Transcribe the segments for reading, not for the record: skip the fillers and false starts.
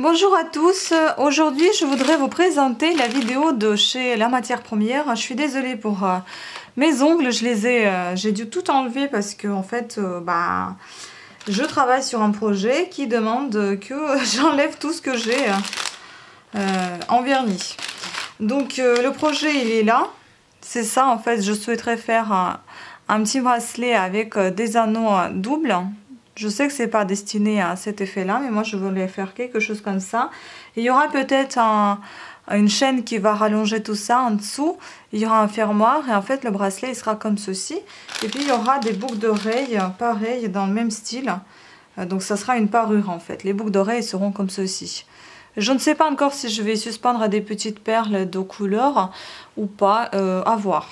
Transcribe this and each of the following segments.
Bonjour à tous, aujourd'hui je voudrais vous présenter la vidéo de chez La Matière Première. Je suis désolée pour mes ongles, j'ai dû tout enlever parce que en fait je travaille sur un projet qui demande que j'enlève tout ce que j'ai en vernis. Donc le projet il est là, c'est ça en fait, je souhaiterais faire un petit bracelet avec des anneaux doubles. Je sais que c'est pas destiné à cet effet-là, mais moi je voulais faire quelque chose comme ça. Et il y aura peut-être une chaîne qui va rallonger tout ça en dessous. Il y aura un fermoir et en fait le bracelet il sera comme ceci. Et puis il y aura des boucles d'oreilles pareilles dans le même style. Donc ça sera une parure en fait. Les boucles d'oreilles seront comme ceci. Je ne sais pas encore si je vais suspendre à des petites perles de couleur ou pas, à voir.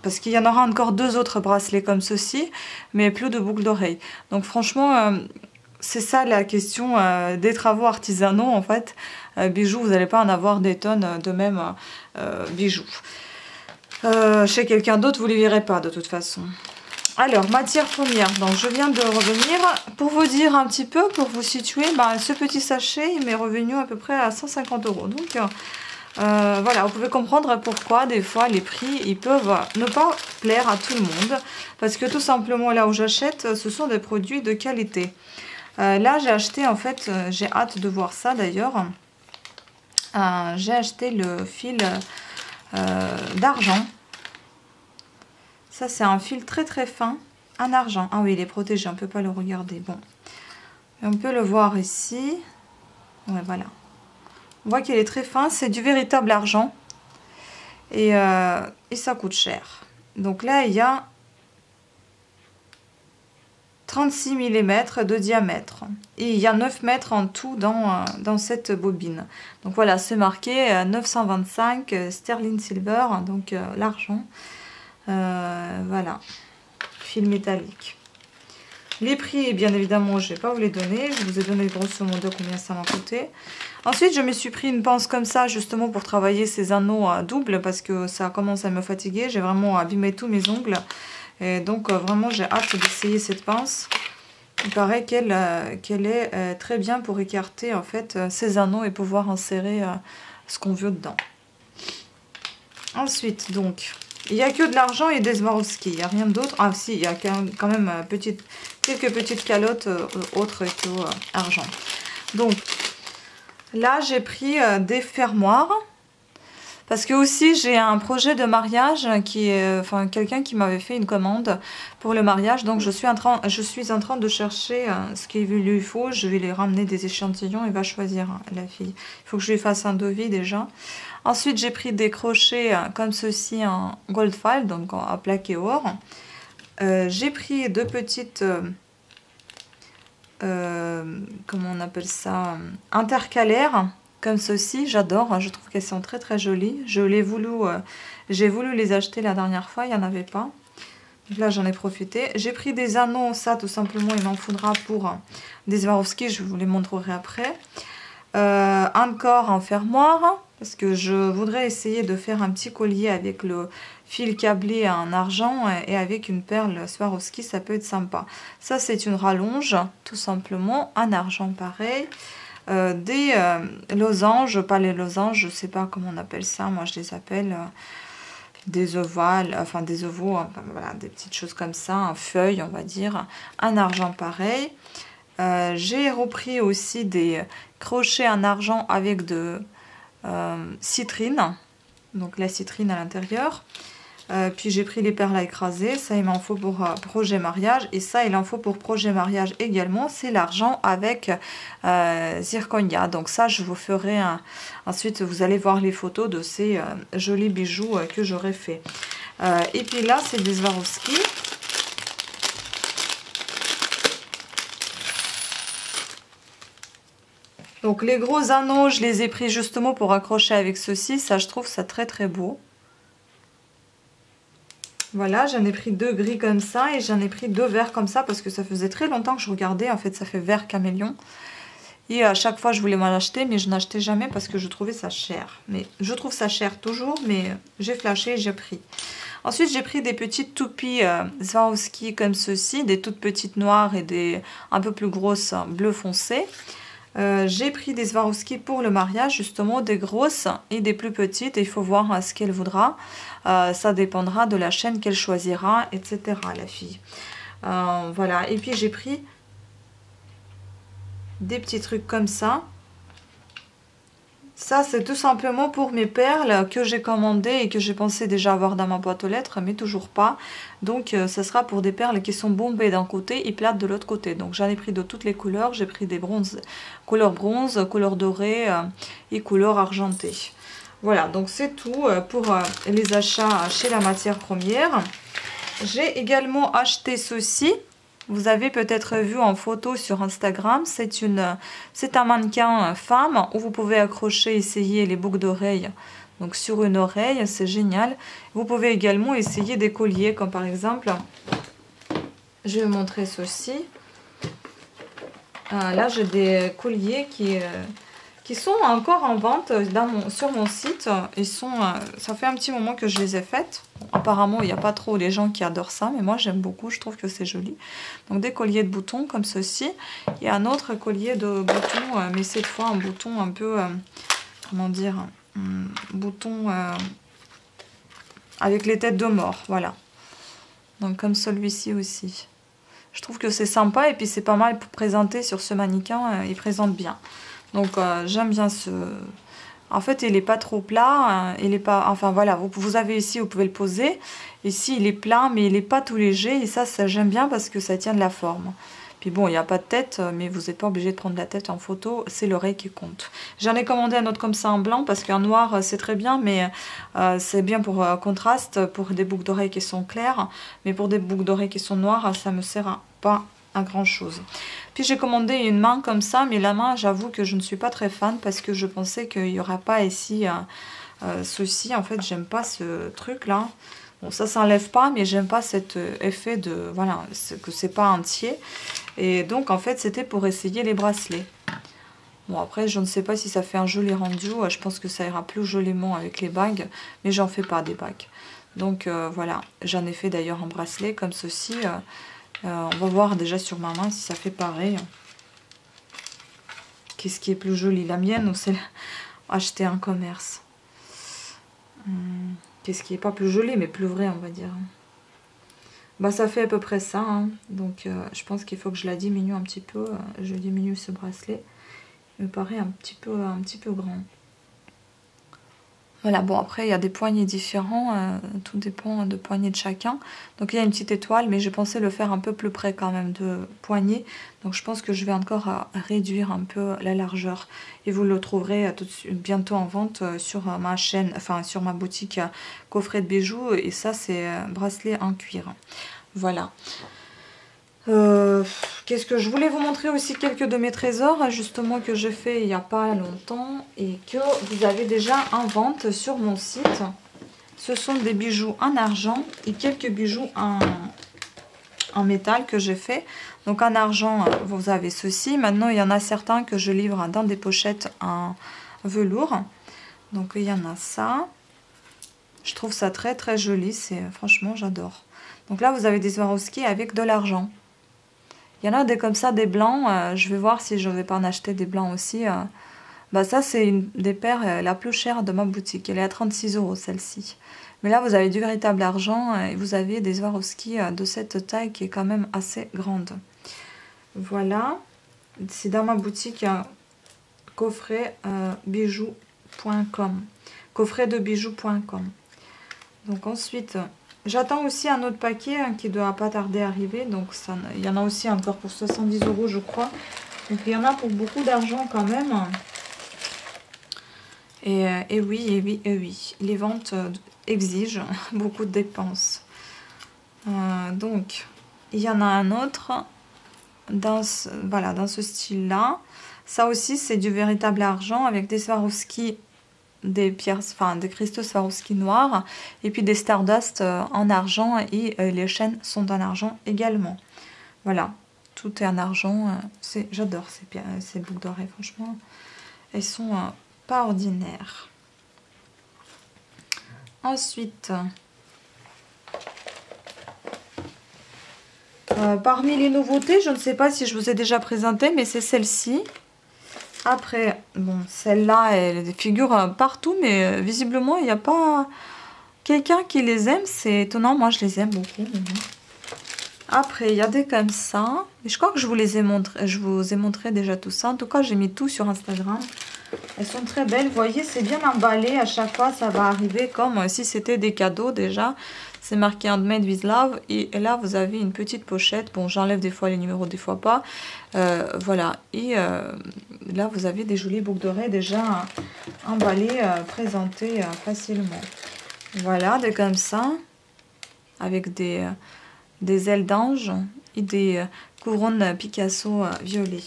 Parce qu'il y en aura encore deux autres bracelets comme ceci, mais plus de boucles d'oreilles. Donc franchement, c'est ça la question des travaux artisanaux en fait. Bijoux, vous n'allez pas en avoir des tonnes de même bijoux. Chez quelqu'un d'autre, vous ne les verrez pas de toute façon. Alors, matière première. Donc je viens de revenir pour vous dire un petit peu, pour vous situer, ce petit sachet il m'est revenu à peu près à 150 €. Donc voilà, vous pouvez comprendre pourquoi des fois les prix ils peuvent ne pas plaire à tout le monde, parce que tout simplement là où j'achète ce sont des produits de qualité. Là j'ai acheté en fait, j'ai hâte de voir ça d'ailleurs, j'ai acheté le fil d'argent. Ça c'est un fil très très fin en argent. Ah oui, il est protégé, on ne peut pas le regarder. Bon, on peut le voir ici. Ouais, voilà. On voit qu'il est très fin, c'est du véritable argent et ça coûte cher. Donc là il y a 36 mm de diamètre et il y a 9 mètres en tout dans cette bobine. Donc voilà, c'est marqué 925 sterling silver, donc l'argent. Voilà, fil métallique. Les prix, bien évidemment, je ne vais pas vous les donner. Je vous ai donné grosso modo combien ça m'a coûté. Ensuite, je me suis pris une pince comme ça, justement pour travailler ces anneaux doubles, parce que ça commence à me fatiguer. J'ai vraiment abîmé tous mes ongles. Et donc, vraiment, j'ai hâte d'essayer cette pince. Il paraît qu'elle est très bien pour écarter, en fait, ces anneaux et pouvoir insérer ce qu'on veut dedans. Ensuite, donc, il n'y a que de l'argent et des Swarovski. Il n'y a rien d'autre. Ah, si, il y a quand même quelques petites calottes autres que argent. Donc, là, j'ai pris des fermoirs. Parce que aussi, j'ai un projet de mariage qui est... Enfin, quelqu'un qui m'avait fait une commande pour le mariage. Donc, je suis en train de chercher ce qu'il lui faut. Je vais lui ramener des échantillons. Il va choisir la fille. Il faut que je lui fasse un devis déjà. Ensuite, j'ai pris des crochets comme ceci en gold file, donc en plaqué or. J'ai pris deux petites... comment on appelle ça, intercalaires comme ceci. J'adore, je trouve qu'elles sont très très jolies. J'ai voulu les acheter la dernière fois, il n'y en avait pas, donc là j'en ai profité. J'ai pris des anneaux, ça tout simplement il m'en faudra pour des Swarovski, je vous les montrerai après. Encore un fermoir, parce que je voudrais essayer de faire un petit collier avec le fil câblé en argent et avec une perle Swarovski, ça peut être sympa. Ça c'est une rallonge, tout simplement, en argent pareil. Des losanges, pas les losanges, je sais pas comment on appelle ça, moi je les appelle des ovales, enfin des ovaux, enfin, voilà, des petites choses comme ça, en feuille on va dire, en argent pareil. J'ai repris aussi des crochets en argent avec de citrine, donc la citrine à l'intérieur. Puis j'ai pris les perles à écraser, ça il m'en faut pour projet mariage, et ça il en faut pour projet mariage également, c'est l'argent avec zirconia. Donc ça je vous ferai ensuite vous allez voir les photos de ces jolis bijoux que j'aurais fait. Et puis là c'est des Swarovski. Donc les gros anneaux je les ai pris justement pour accrocher avec ceci, ça je trouve ça très très beau. Voilà, j'en ai pris deux gris comme ça et j'en ai pris deux verts comme ça parce que ça faisait très longtemps que je regardais. En fait, ça fait vert camélion. Et à chaque fois, je voulais m'en acheter, mais je n'achetais jamais parce que je trouvais ça cher. Mais je trouve ça cher toujours, mais j'ai flashé et j'ai pris. Ensuite, j'ai pris des petites toupies Swarovski comme ceci, des toutes petites noires et des un peu plus grosses bleu foncé. J'ai pris des Swarovski pour le mariage, justement, des grosses et des plus petites. Il faut voir ce qu'elle voudra. Ça dépendra de la chaîne qu'elle choisira, etc. la fille. Voilà. Et puis j'ai pris des petits trucs comme ça. Ça, c'est tout simplement pour mes perles que j'ai commandées et que j'ai pensé déjà avoir dans ma boîte aux lettres, mais toujours pas. Donc, ça sera pour des perles qui sont bombées d'un côté et plates de l'autre côté. Donc, j'en ai pris de toutes les couleurs. J'ai pris des bronzes, couleur bronze, couleur dorée et couleur argentée. Voilà, donc c'est tout pour les achats chez La Matière Première. J'ai également acheté ceci. Vous avez peut-être vu en photo sur Instagram, c'est un mannequin femme où vous pouvez accrocher, essayer les boucles d'oreilles. Donc sur une oreille, c'est génial. Vous pouvez également essayer des colliers, comme par exemple, je vais vous montrer ceci. Là, j'ai des colliers qui sont encore en vente sur mon site. Ça fait un petit moment que je les ai faites. Bon, apparemment, il n'y a pas trop les gens qui adorent ça, mais moi j'aime beaucoup, je trouve que c'est joli. Donc des colliers de boutons comme ceci. Il y a un autre collier de boutons, mais cette fois un bouton un peu, comment dire, bouton avec les têtes de mort, voilà. Donc comme celui-ci aussi. Je trouve que c'est sympa et puis c'est pas mal pour présenter sur ce mannequin, il présente bien. Donc j'aime bien ce... En fait, il n'est pas trop plat, il est pas... Enfin voilà, vous avez ici, vous pouvez le poser. Ici, il est plat, mais il n'est pas tout léger. Et ça j'aime bien parce que ça tient de la forme. Puis bon, il n'y a pas de tête, mais vous n'êtes pas obligé de prendre la tête en photo. C'est l'oreille qui compte. J'en ai commandé un autre comme ça en blanc parce qu'un noir, c'est très bien. Mais c'est bien pour contraste, pour des boucles d'oreilles qui sont claires. Mais pour des boucles d'oreilles qui sont noires, ça ne me sert pas à grand chose. Puis j'ai commandé une main comme ça, mais la main, j'avoue que je ne suis pas très fan parce que je pensais qu'il n'y aura pas ici ceci. En fait, j'aime pas ce truc là. Bon, ça s'enlève pas, mais j'aime pas cet effet de... Voilà, que c'est pas entier. Et donc, en fait, c'était pour essayer les bracelets. Bon, après, je ne sais pas si ça fait un joli rendu. Je pense que ça ira plus joliment avec les bagues, mais j'en fais pas des bagues. Donc, voilà. J'en ai fait d'ailleurs un bracelet comme ceci. On va voir déjà sur ma main si ça fait pareil. Qu'est-ce qui est plus joli, la mienne ou celle achetée en commerce? Qu'est-ce qui est pas plus joli mais plus vrai, on va dire. Bah ça fait à peu près ça, hein. Donc je pense qu'il faut que je la diminue un petit peu. Je diminue ce bracelet. Il me paraît un petit peu grand. Voilà, bon après il y a des poignets différents, tout dépend de poignets de chacun. Donc il y a une petite étoile, mais j'ai pensé le faire un peu plus près quand même de poignets. Donc je pense que je vais encore réduire un peu la largeur. Et vous le trouverez bientôt en vente sur ma chaîne, enfin sur ma boutique coffret de bijoux. Et ça c'est bracelet en cuir. Voilà. Qu'est-ce que je voulais vous montrer aussi quelques de mes trésors justement que j'ai fait il n'y a pas longtemps et que vous avez déjà en vente sur mon site. Ce sont des bijoux en argent et quelques bijoux en métal que j'ai fait. Donc en argent vous avez ceci. Maintenant il y en a certains que je livre dans des pochettes en velours. Donc il y en a ça. Je trouve ça très très joli. Franchement j'adore. Donc là vous avez des Swarovski avec de l'argent. Il y en a des comme ça, des blancs. Je vais voir si je ne vais pas en acheter des blancs aussi. Bah ça, c'est une des paires la plus chère de ma boutique. Elle est à 36 € celle-ci. Mais là, vous avez du véritable argent et vous avez des Swarovski de cette taille qui est quand même assez grande. Voilà. C'est dans ma boutique coffret bijoux.com. Coffretdebijoux.com. Donc ensuite... J'attends aussi un autre paquet qui ne doit pas tarder à arriver. Donc il y en a aussi encore pour 70 € je crois. Donc il y en a pour beaucoup d'argent quand même. Et oui. Les ventes exigent beaucoup de dépenses. Donc il y en a un autre dans ce style-là. Ça aussi c'est du véritable argent avec des Swarovski. Des pierres, enfin des cristaux Swarovski noirs et puis des Stardust en argent et les chaînes sont en argent également. Voilà, tout est en argent. J'adore ces boucles d'oreilles, franchement. Elles sont pas ordinaires. Ensuite, parmi les nouveautés, je ne sais pas si je vous ai déjà présenté, mais c'est celle-ci. Après, bon, celle-là, elle figure partout, mais visiblement, il n'y a pas quelqu'un qui les aime. C'est étonnant, moi je les aime beaucoup. Après, il y a des comme ça. Et je crois que je vous les ai montré, je vous ai montré déjà tout ça. En tout cas, j'ai mis tout sur Instagram. Elles sont très belles. Vous voyez, c'est bien emballé. À chaque fois, ça va arriver comme si c'était des cadeaux déjà. C'est marqué Handmade with Love. Et là, vous avez une petite pochette. Bon, j'enlève des fois les numéros, des fois pas. Voilà. Et là, vous avez des jolies boucles d'oreilles déjà emballées, présentées facilement. Voilà, des comme ça. Avec des ailes d'ange et des couronnes Picasso violet.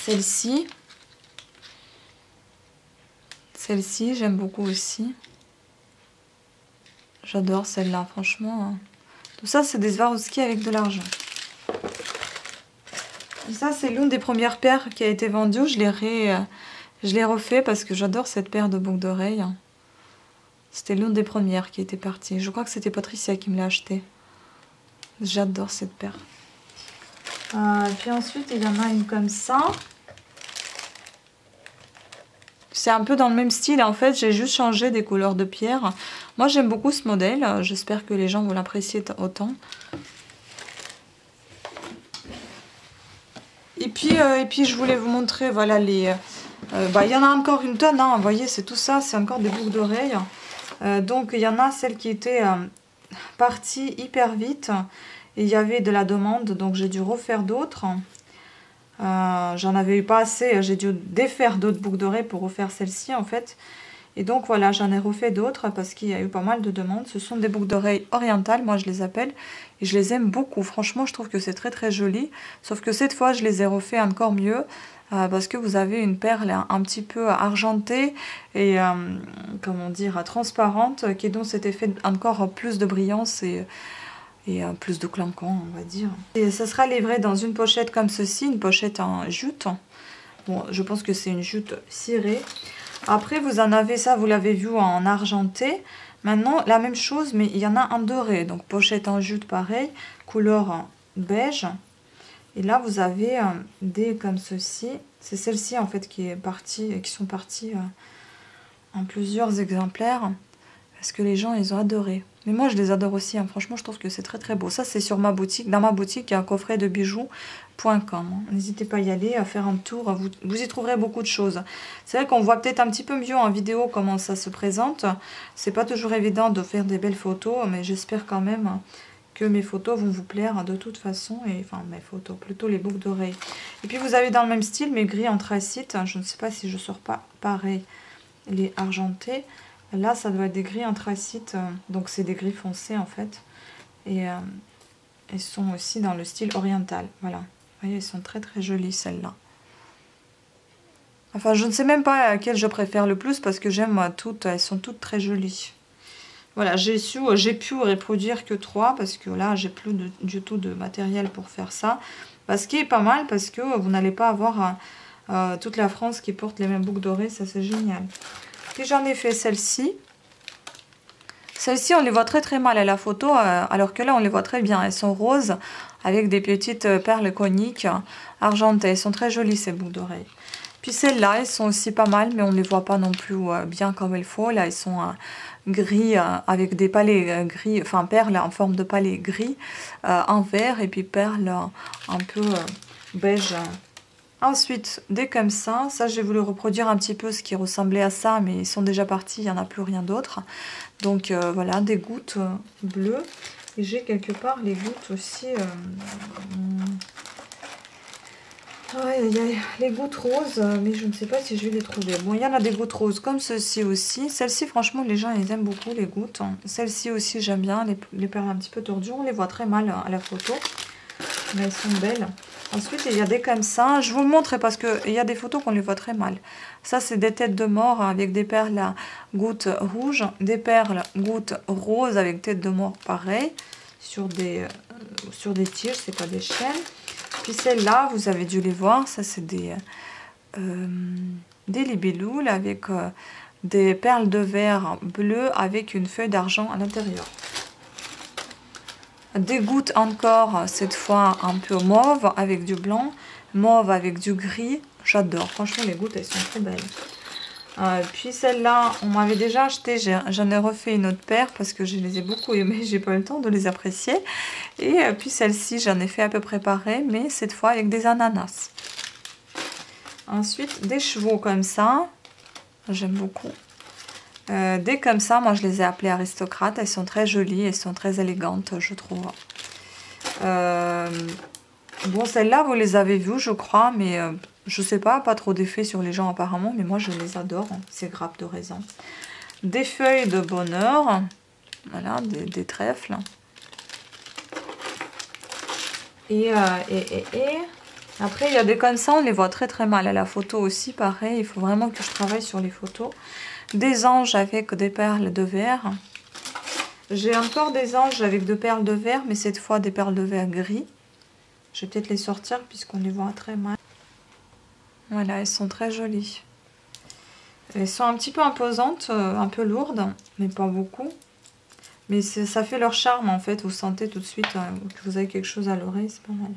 Celle-ci, j'aime beaucoup aussi. J'adore celle-là, franchement. Tout ça, c'est des Swarovski avec de l'argent. Et ça, c'est l'une des premières paires qui a été vendue. Je l'ai refait parce que j'adore cette paire de boucles d'oreilles. C'était l'une des premières qui était partie. Je crois que c'était Patricia qui me l'a acheté. J'adore cette paire. Puis ensuite, il y en a une comme ça. C'est un peu dans le même style. En fait, j'ai juste changé des couleurs de pierre. Moi, j'aime beaucoup ce modèle. J'espère que les gens vont l'apprécier autant. Et puis, je voulais vous montrer, voilà, les... il y en a encore une tonne, hein. Vous voyez, c'est tout ça. C'est encore des boucles d'oreilles. Donc, il y en a celles qui étaient parties hyper vite. Et il y avait de la demande, donc j'ai dû refaire d'autres. J'en avais eu pas assez, j'ai dû défaire d'autres boucles d'oreilles pour refaire celle-ci en fait. Et donc voilà, j'en ai refait d'autres parce qu'il y a eu pas mal de demandes. Ce sont des boucles d'oreilles orientales, moi je les appelle. Et je les aime beaucoup, franchement je trouve que c'est très très joli. Sauf que cette fois je les ai refait encore mieux. Parce que vous avez une perle un petit peu argentée et comment dire, transparente, qui donne cet effet encore plus de brillance et plus de clinquant, on va dire. Et ça sera livré dans une pochette comme ceci, une pochette en jute. Bon, je pense que c'est une jute cirée. Après, vous en avez ça, vous l'avez vu en argenté. Maintenant, la même chose, mais il y en a en doré. Donc, pochette en jute, pareil, couleur beige. Et là, vous avez des comme ceci. C'est celle-ci, en fait, qui sont parties en plusieurs exemplaires. Parce que les gens, ils ont adoré. Mais moi, je les adore aussi. Hein. Franchement, je trouve que c'est très très beau. Ça, c'est sur ma boutique. Dans ma boutique, il y a un coffret de bijoux.com. N'hésitez pas à y aller, à faire un tour. Vous y trouverez beaucoup de choses. C'est vrai qu'on voit peut-être un petit peu mieux en vidéo comment ça se présente. C'est pas toujours évident de faire des belles photos. Mais j'espère quand même que mes photos vont vous plaire de toute façon. Enfin, mes photos, plutôt les boucles d'oreilles. Et puis, vous avez dans le même style, mais gris anthracite. Je ne sais pas si je sors pas pareil les argentés. Là, ça doit être des gris anthracite, donc c'est des gris foncés en fait. Et elles sont aussi dans le style oriental. Voilà, vous voyez, elles sont très très jolies celles-là. Enfin, je ne sais même pas laquelle je préfère le plus parce que j'aime toutes, elles sont toutes très jolies. Voilà, j'ai pu reproduire que 3 parce que là, j'ai plus du tout de matériel pour faire ça. Ce qui est pas mal parce que vous n'allez pas avoir toute la France qui porte les mêmes boucles dorées, ça c'est génial. Puis j'en ai fait celle-ci. Celle-ci, on les voit très très mal à la photo, alors que là, on les voit très bien. Elles sont roses, avec des petites perles coniques argentées. Elles sont très jolies, ces boucles d'oreilles. Puis celles-là, elles sont aussi pas mal, mais on ne les voit pas non plus bien comme il faut. Là, elles sont gris, avec des palets gris, enfin perles en forme de palais gris, en vert, et puis perles un peu beige. Ensuite, des comme ça j'ai voulu reproduire un petit peu ce qui ressemblait à ça, mais ils sont déjà partis, il n'y en a plus rien d'autre. Donc voilà, des gouttes bleues. Et j'ai quelque part les gouttes aussi. Les gouttes roses, mais je ne sais pas si je vais les trouver. Bon, il y en a des gouttes roses comme ceci aussi. Celle-ci, franchement, les gens, ils aiment beaucoup les gouttes. Celle-ci aussi, j'aime bien. Les perles un petit peu tordues, on les voit très mal à la photo. Mais elles sont belles. Ensuite, il y a des comme ça. Je vous le montre parce qu'il y a des photos qu'on les voit très mal. Ça, c'est des têtes de mort avec des perles à gouttes rouges. Des perles gouttes roses avec tête de mort pareil. Sur des tiges, c'est pas des chaînes. Puis celles-là, vous avez dû les voir. Ça, c'est des libellules avec des perles de verre bleu avec une feuille d'argent à l'intérieur. Des gouttes encore, cette fois un peu mauve avec du blanc. mauve avec du gris. J'adore, franchement les gouttes elles sont très belles. Puis celle-là, on m'avait déjà acheté, j'en ai refait une autre paire parce que je les ai beaucoup aimées, j'ai pas eu le temps de les apprécier. Et puis celle-ci, j'en ai fait à peu près pareil, mais cette fois avec des ananas. Ensuite, des chevaux comme ça, j'aime beaucoup. Des comme ça, moi je les ai appelées aristocrates, elles sont très jolies, elles sont très élégantes, je trouve. Bon, celles-là, vous les avez vues, je crois, mais je sais pas trop d'effet sur les gens apparemment, mais moi je les adore, ces grappes de raisin. Des feuilles de bonheur, voilà, des trèfles. Et après, il y a des comme ça, on les voit très mal à la photo aussi, pareil, il faut vraiment que je travaille sur les photos. Des anges avec des perles de verre. J'ai encore des anges avec des perles de verre, mais cette fois des perles de verre gris. Je vais peut-être les sortir puisqu'on les voit très mal. Voilà, elles sont très jolies. Elles sont un petit peu imposantes, un peu lourdes, mais pas beaucoup. Mais ça fait leur charme en fait, vous sentez tout de suite que vous avez quelque chose à l'oreille, c'est pas mal.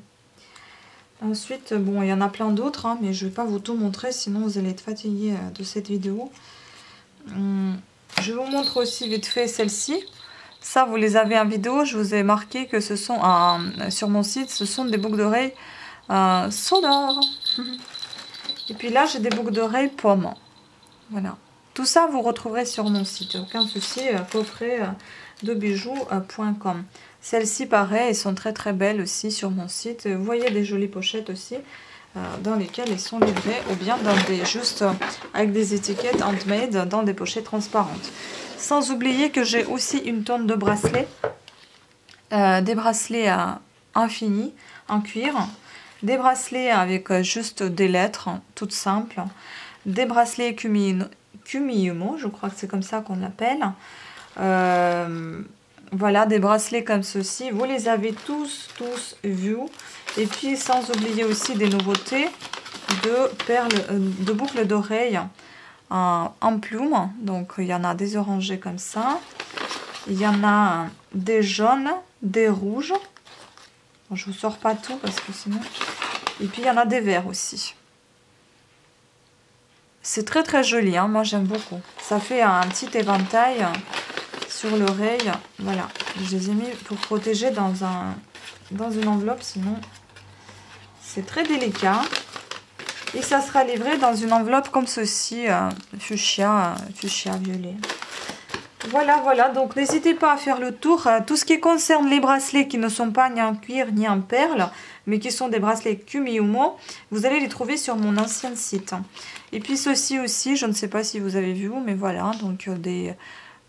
Ensuite, bon, il y en a plein d'autres, hein, mais je ne vais pas vous tout montrer, sinon vous allez être fatigué de cette vidéo. Je vous montre aussi vite fait celle-ci. Ça, vous les avez en vidéo, je vous ai marqué que ce sont, sur mon site, ce sont des boucles d'oreilles sonores. Et puis là, j'ai des boucles d'oreilles pommes. Voilà. Tout ça, vous retrouverez sur mon site. Aucun souci, coffret de bijoux.com. Celles-ci, pareil, elles sont très belles aussi sur mon site. Vous voyez des jolies pochettes aussi, dans lesquelles elles sont livrées, ou bien dans juste avec des étiquettes handmade, dans des pochettes transparentes. Sans oublier que j'ai aussi une tonne de bracelets. Des bracelets infinis, en cuir. Des bracelets avec juste des lettres, toutes simples. Des bracelets Kumiyumo, je crois que c'est comme ça qu'on l'appelle. Voilà, des bracelets comme ceci. Vous les avez tous vus. Et puis, sans oublier aussi des nouveautés de boucles d'oreilles en plumes. Donc, il y en a des orangés comme ça. Il y en a des jaunes, des rouges. Bon, je ne vous sors pas tout parce que sinon... Et puis, il y en a des verts aussi. C'est très joli, hein. Moi j'aime beaucoup. Ça fait un petit éventail sur l'oreille. Voilà, je les ai mis pour protéger dans une enveloppe, sinon c'est très délicat. Et ça sera livré dans une enveloppe comme ceci, fuchsia violet. Voilà, donc n'hésitez pas à faire le tour. Tout ce qui concerne les bracelets qui ne sont pas ni en cuir ni en perles, mais qui sont des bracelets Kumiyumo, vous allez les trouver sur mon ancien site. Et puis ceci aussi, je ne sais pas si vous avez vu, mais voilà, donc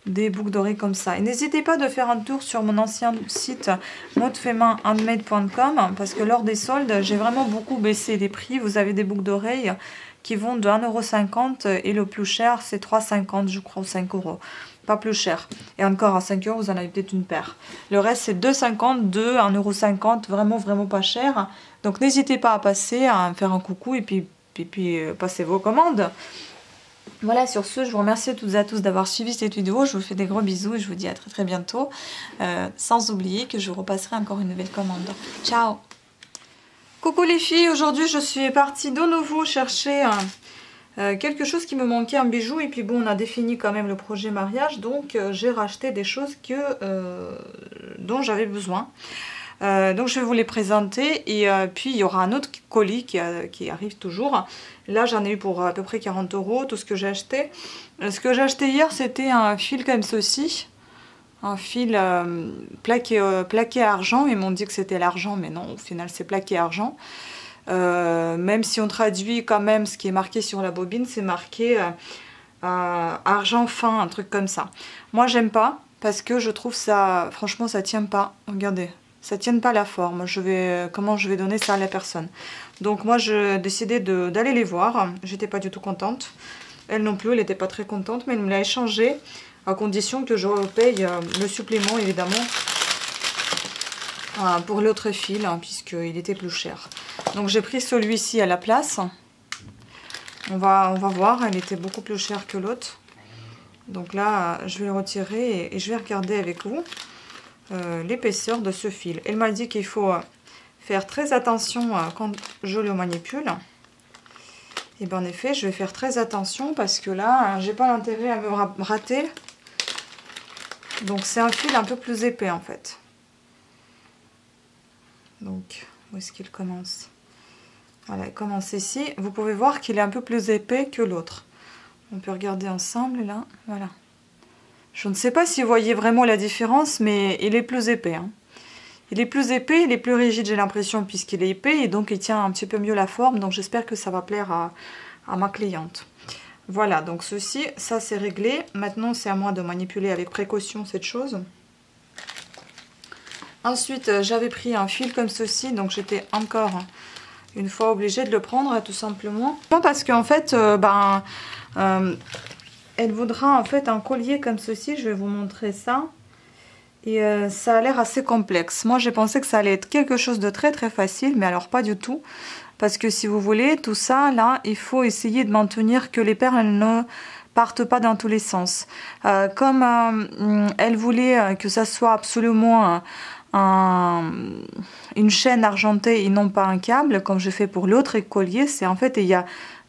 des boucles d'oreilles comme ça. Et n'hésitez pas de faire un tour sur mon ancien site modefemainhandmade.com, parce que lors des soldes, j'ai vraiment beaucoup baissé les prix. Vous avez des boucles d'oreilles qui vont de 1,50 € et le plus cher c'est 3,50 € je crois, ou 5 €. Pas plus cher. Et encore à 5 € vous en avez peut-être une paire. Le reste c'est 2,50 €, 1,50 €, vraiment pas cher. Donc n'hésitez pas à passer, à me faire un coucou et puis passez vos commandes. Voilà, sur ce, je vous remercie toutes et à tous d'avoir suivi cette vidéo. Je vous fais des gros bisous et je vous dis à très bientôt. Sans oublier que je vous repasserai encore une nouvelle commande. Ciao! Coucou les filles, aujourd'hui je suis partie de nouveau chercher quelque chose qui me manquait, un bijou. Et puis bon, on a défini quand même le projet mariage, donc j'ai racheté des choses dont j'avais besoin. Donc je vais vous les présenter et puis il y aura un autre colis qui arrive toujours. Là j'en ai eu pour à peu près 40 €, tout ce que j'ai acheté. Ce que j'ai acheté hier, c'était un fil comme ceci. Un fil plaqué à argent. Ils m'ont dit que c'était l'argent, mais non, au final c'est plaqué argent. Même si on traduit quand même ce qui est marqué sur la bobine, c'est marqué argent fin, un truc comme ça. Moi j'aime pas parce que je trouve ça, franchement ça tient pas. Regardez, ça tient pas la forme. Comment je vais donner ça à la personne? Donc moi j'ai décidé d'aller les voir. J'étais pas du tout contente. Elle non plus, elle n'était pas très contente, mais elle me l'a échangé à condition que je paye le supplément évidemment pour l'autre fil, hein, puisqu'il était plus cher. Donc j'ai pris celui-ci à la place. On va voir, elle était beaucoup plus chère que l'autre. Donc là, je vais le retirer et je vais regarder avec vous l'épaisseur de ce fil. Elle m'a dit qu'il faut faire très attention quand je le manipule. Et bien en effet, je vais faire très attention parce que là, j'ai pas l'intérêt à me rater. Donc c'est un fil un peu plus épais en fait. Donc, où est-ce qu'il commence? Voilà, il commence ici. Vous pouvez voir qu'il est un peu plus épais que l'autre. On peut regarder ensemble là, voilà. Je ne sais pas si vous voyez vraiment la différence, mais il est plus épais. Hein. Il est plus épais, il est plus rigide, j'ai l'impression, puisqu'il est épais, et donc il tient un petit peu mieux la forme. Donc j'espère que ça va plaire à ma cliente. Voilà, donc ceci, ça c'est réglé. Maintenant, c'est à moi de manipuler avec précaution cette chose. Ensuite, j'avais pris un fil comme ceci, donc j'étais encore une fois obligée de le prendre, tout simplement. Parce qu'en fait, elle voudra en fait un collier comme ceci, je vais vous montrer ça. Et ça a l'air assez complexe. Moi j'ai pensé que ça allait être quelque chose de très très facile, mais alors pas du tout. Parce que si vous voulez, tout ça là, il faut essayer de maintenir que les perles ne partent pas dans tous les sens. Comme elle voulait que ça soit absolument une chaîne argentée et non pas un câble, comme j'ai fait pour l'autre collier, c'est en fait, il y a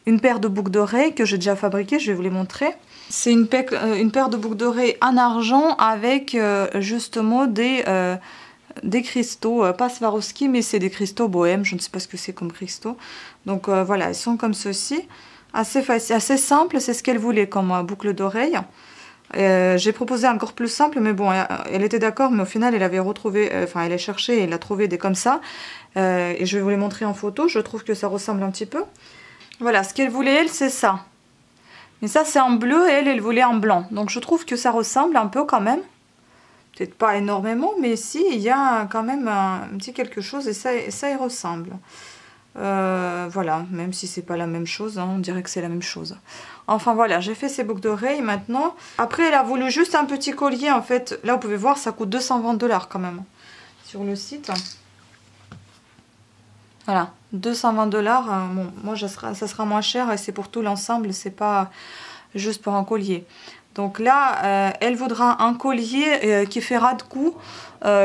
une paire de boucles d'oreilles que j'ai déjà fabriquée, je vais vous les montrer. C'est une paire de boucles d'oreilles en argent avec justement des cristaux, pas Swarovski, mais c'est des cristaux bohèmes, je ne sais pas ce que c'est comme cristaux. Donc voilà, elles sont comme ceci, assez facile, assez simple, c'est ce qu'elle voulait comme boucle d'oreille. J'ai proposé encore plus simple, mais bon, elle était d'accord, mais au final, elle avait retrouvé, elle a cherché et elle a trouvé des comme ça. Et je vais vous les montrer en photo, je trouve que ça ressemble un petit peu. Voilà, ce qu'elle voulait, elle, c'est ça. Mais ça, c'est en bleu et elle voulait en blanc. Donc, je trouve que ça ressemble un peu quand même. Peut-être pas énormément, mais si, il y a quand même un petit quelque chose et ça y ressemble. Voilà, même si c'est pas la même chose, hein, on dirait que c'est la même chose. Enfin, voilà, j'ai fait ces boucles d'oreilles maintenant. Après, elle a voulu juste un petit collier, en fait. Là, vous pouvez voir, ça coûte 220 $ quand même, sur le site. Voilà, 220 $. Bon, moi, ça sera moins cher et c'est pour tout l'ensemble, c'est pas juste pour un collier. Donc là, elle voudra un collier qui fait ras de cou,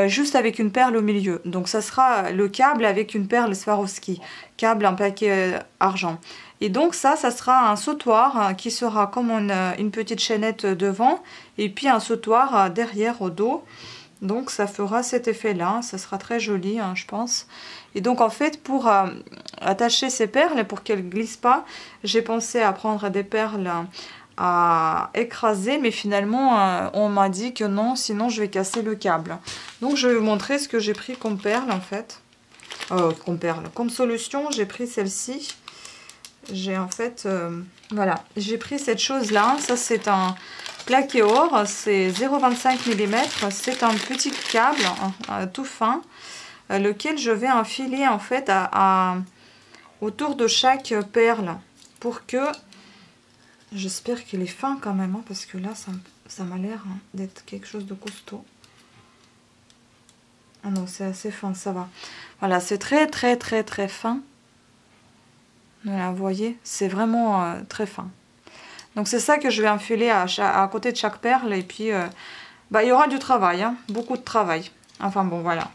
juste avec une perle au milieu. Donc ça sera le câble avec une perle Swarovski, câble en plaqué argent. Et donc ça sera un sautoir qui sera comme une petite chaînette devant et puis un sautoir derrière au dos. Donc ça fera cet effet-là, ça sera très joli, hein, je pense. Et donc en fait, pour attacher ces perles, pour qu'elles ne glissent pas, j'ai pensé à prendre des perles à écraser, mais finalement, on m'a dit que non, sinon je vais casser le câble. Donc je vais vous montrer ce que j'ai pris comme perle en fait. Comme solution, j'ai pris celle-ci. J'ai en fait, voilà, j'ai pris cette chose-là. Ça c'est un plaqué or, c'est 0,25 mm. C'est un petit câble tout fin, lequel je vais enfiler en fait autour de chaque perle pour que, j'espère qu'il est fin quand même, hein, parce que là ça m'a l'air d'être quelque chose de costaud. Ah non, c'est assez fin, ça va. Voilà, c'est très très très très fin. Voilà, vous voyez, c'est vraiment très fin. Donc c'est ça que je vais enfiler à côté de chaque perle. Et puis, il y aura du travail, hein, beaucoup de travail. Enfin bon, voilà.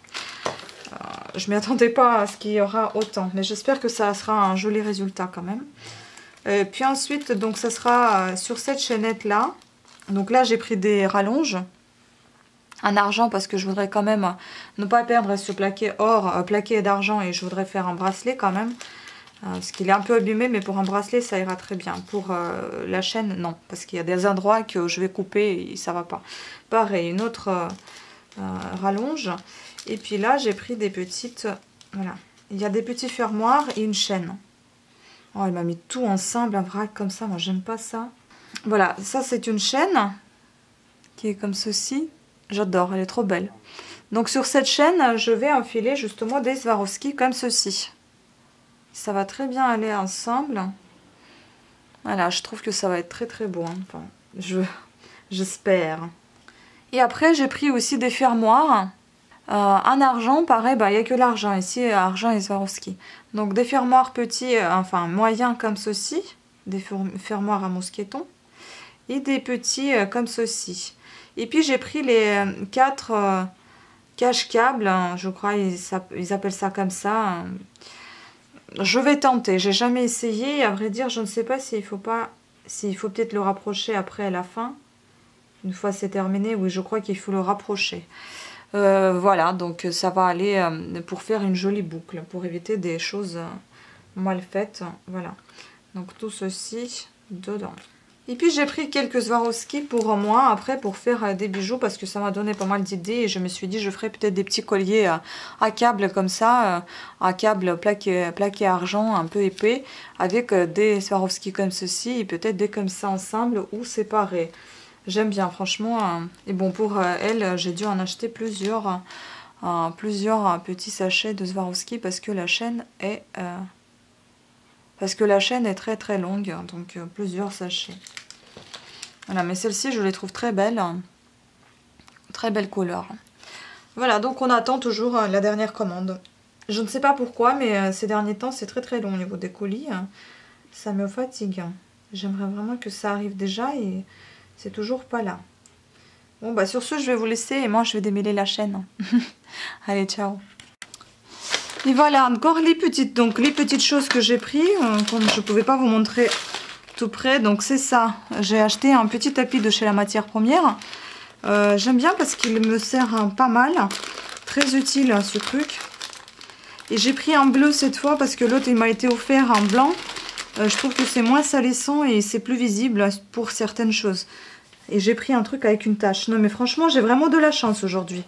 Je ne m'y attendais pas à ce qu'il y aura autant. Mais j'espère que ça sera un joli résultat quand même. Puis ensuite, donc ça sera sur cette chaînette-là. Donc là, j'ai pris des rallonges en argent parce que je voudrais quand même ne pas perdre ce plaqué or, plaqué d'argent, et je voudrais faire un bracelet quand même. Parce qu'il est un peu abîmé, mais pour un bracelet ça ira très bien. Pour la chaîne, non, parce qu'il y a des endroits que je vais couper et ça va pas. Pareil, une autre rallonge. Et puis là j'ai pris des petites, voilà, il y a des petits fermoirs et une chaîne. Oh, elle m'a mis tout ensemble, un vrac comme ça, moi j'aime pas ça. Voilà, ça c'est une chaîne qui est comme ceci. J'adore, elle est trop belle. Donc sur cette chaîne, je vais enfiler justement des Swarovski comme ceci. Ça va très bien aller ensemble. Voilà, je trouve que ça va être très très beau. Hein. Enfin, j'espère. Et après, j'ai pris aussi des fermoirs. En argent, pareil, il n'y a que l'argent ici, argent et Swarovski. Donc des fermoirs petits, enfin moyens comme ceci. Des fermoirs à mousqueton. Et des petits comme ceci. Et puis j'ai pris les 4 cache-câble, hein, je crois ils appellent ça comme ça. Je vais tenter, j'ai jamais essayé, à vrai dire je ne sais pas s'il faut peut-être le rapprocher après à la fin. Une fois c'est terminé, oui je crois qu'il faut le rapprocher. Voilà, donc ça va aller pour faire une jolie boucle, pour éviter des choses mal faites. Voilà, donc tout ceci dedans. Et puis j'ai pris quelques Swarovski pour moi après pour faire des bijoux parce que ça m'a donné pas mal d'idées et je me suis dit je ferais peut-être des petits colliers à câble comme ça, à câble plaqué argent un peu épais avec des Swarovski comme ceci et peut-être des comme ça ensemble ou séparés. J'aime bien franchement et bon pour elle j'ai dû en acheter plusieurs petits sachets de Swarovski parce que la chaîne est très très longue, donc plusieurs sachets. Voilà, mais celle-ci, je les trouve très belles. Très belle couleur. Voilà, donc on attend toujours la dernière commande. Je ne sais pas pourquoi, mais ces derniers temps, c'est très très long au niveau des colis. Ça me fatigue. J'aimerais vraiment que ça arrive déjà et c'est toujours pas là. Bon, bah sur ce, je vais vous laisser et moi, je vais démêler la chaîne. Allez, ciao. Et voilà, encore les petites choses que j'ai pris, comme je ne pouvais pas vous montrer tout près. Donc c'est ça, j'ai acheté un petit tapis de chez La Matière Première. J'aime bien parce qu'il me sert pas mal, très utile ce truc. Et j'ai pris un bleu cette fois parce que l'autre il m'a été offert en blanc. Je trouve que c'est moins salissant et c'est plus visible pour certaines choses. Et j'ai pris un truc avec une tache. Non mais franchement j'ai vraiment de la chance aujourd'hui.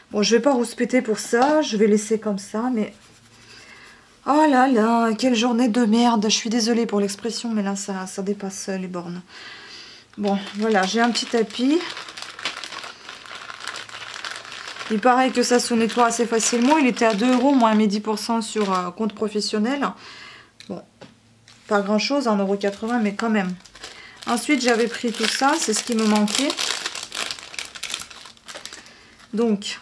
Bon, je vais pas rouspéter pour ça, je vais laisser comme ça, mais... Oh là là, quelle journée de merde. Je suis désolée pour l'expression, mais là, ça dépasse les bornes. Bon, voilà, j'ai un petit tapis. Il paraît que ça se nettoie assez facilement. Il était à 2 €, moins mes 10% sur compte professionnel. Bon, pas grand-chose, 1,80 €, mais quand même. Ensuite, j'avais pris tout ça, c'est ce qui me manquait. Donc...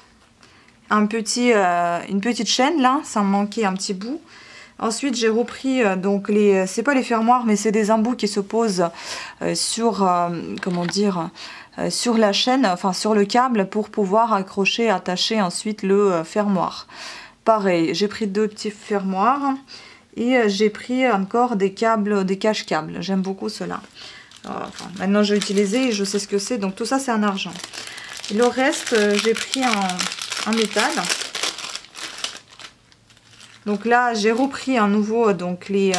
une petite chaîne là, ça me manquait un petit bout. Ensuite j'ai repris donc c'est pas les fermoirs mais c'est des embouts qui se posent sur comment dire sur la chaîne, enfin sur le câble pour pouvoir attacher ensuite le fermoir. Pareil, j'ai pris 2 petits fermoirs et j'ai pris encore des cache-câbles. J'aime beaucoup cela. Enfin, maintenant j'ai utilisé et je sais ce que c'est, donc tout ça c'est en argent. Et le reste j'ai pris en métal. Donc là j'ai repris à nouveau donc les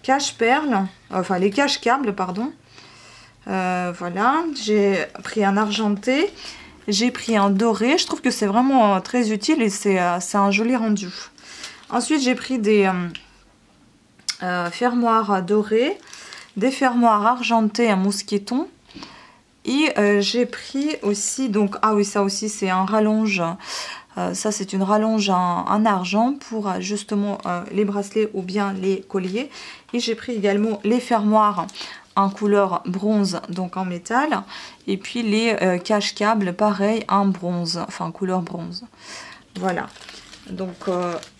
cache-perles, enfin les cache-câbles pardon. Voilà, j'ai pris un argenté, j'ai pris un doré. Je trouve que c'est vraiment très utile et c'est un joli rendu. Ensuite j'ai pris des fermoirs dorés, des fermoirs argentés à mousqueton. Et j'ai pris aussi, donc, ah oui, ça aussi c'est un rallonge, ça c'est une rallonge en argent pour justement les bracelets ou bien les colliers. Et j'ai pris également les fermoirs en couleur bronze, donc en métal. Et puis les cache-câbles, pareil, en bronze, enfin couleur bronze. Voilà, donc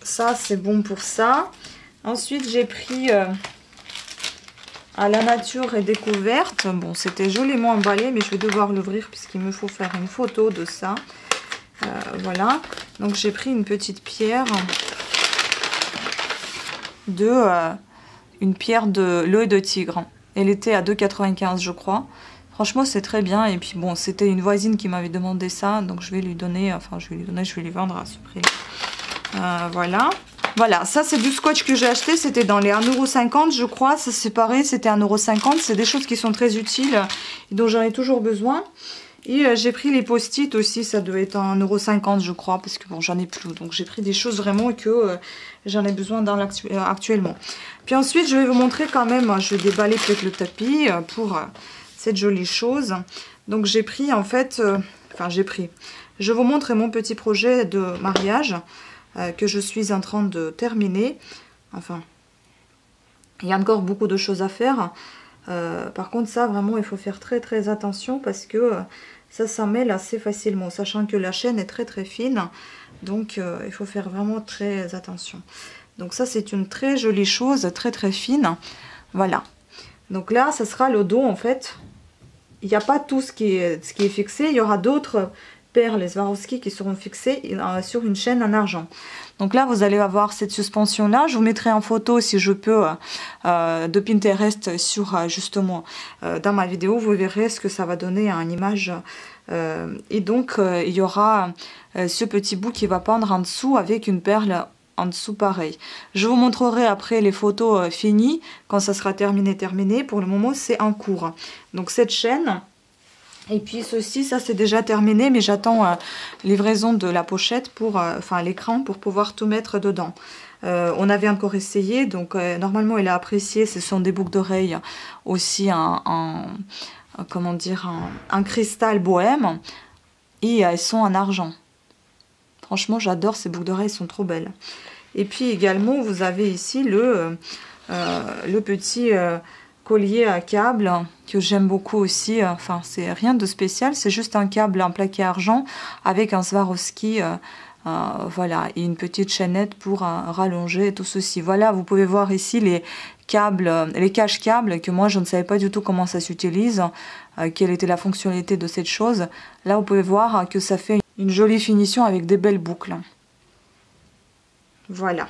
ça c'est bon pour ça. Ensuite j'ai pris... à la nature et découverte. Bon, c'était joliment emballé, mais je vais devoir l'ouvrir puisqu'il me faut faire une photo de ça. Voilà. Donc, j'ai pris une petite pierre une pierre de l'œil de tigre. Elle était à 2,95 € je crois. Franchement, c'est très bien. Et puis, bon, c'était une voisine qui m'avait demandé ça. Donc, je vais lui donner, enfin, je vais lui vendre à ce prix. Voilà. Voilà, ça c'est du scotch que j'ai acheté, c'était dans les 1,50 € je crois, ça c'est pareil, c'était 1,50 €, c'est des choses qui sont très utiles et dont j'en ai toujours besoin. Et j'ai pris les post-it aussi, ça doit être 1,50 € je crois, parce que bon j'en ai plus, donc j'ai pris des choses vraiment que j'en ai besoin actuellement. Puis ensuite je vais vous montrer quand même, je vais déballer peut-être le tapis pour cette jolie chose. Donc j'ai pris en fait, je vous montre mon petit projet de mariage. Que je suis en train de terminer. Enfin, il y a encore beaucoup de choses à faire. Par contre, ça, vraiment, il faut faire très très attention parce que ça s'en mêle assez facilement, sachant que la chaîne est très très fine. Donc, il faut faire vraiment très attention. Donc ça, c'est une très jolie chose, très très fine. Voilà. Donc là, ça sera le dos, en fait. Il n'y a pas tout ce qui est fixé. Il y aura d'autres perles Swarovski qui seront fixées sur une chaîne en argent. Donc là, vous allez avoir cette suspension-là. Je vous mettrai en photo, si je peux, de Pinterest sur justement dans ma vidéo. Vous verrez ce que ça va donner à une image. Et donc, il y aura ce petit bout qui va pendre en dessous avec une perle en dessous pareil. Je vous montrerai après les photos finies, quand ça sera terminé. Pour le moment, c'est en cours. Donc cette chaîne... Et puis ceci, ça c'est déjà terminé, mais j'attends livraison de la pochette pour, enfin l'écran pour pouvoir tout mettre dedans. On avait encore essayé, donc normalement il a apprécié. Ce sont des boucles d'oreilles aussi comment dire, en cristal bohème, et elles sont en argent. Franchement, j'adore ces boucles d'oreilles, elles sont trop belles. Et puis également, vous avez ici le petit collier à câble que j'aime beaucoup aussi. Enfin, c'est rien de spécial, c'est juste un câble en plaqué argent avec un Swarovski, voilà, et une petite chaînette pour rallonger tout ceci. Voilà, vous pouvez voir ici les câbles, les cache-câbles, que moi je ne savais pas du tout comment ça s'utilise, quelle était la fonctionnalité de cette chose. Là, vous pouvez voir que ça fait une jolie finition avec des belles boucles. Voilà.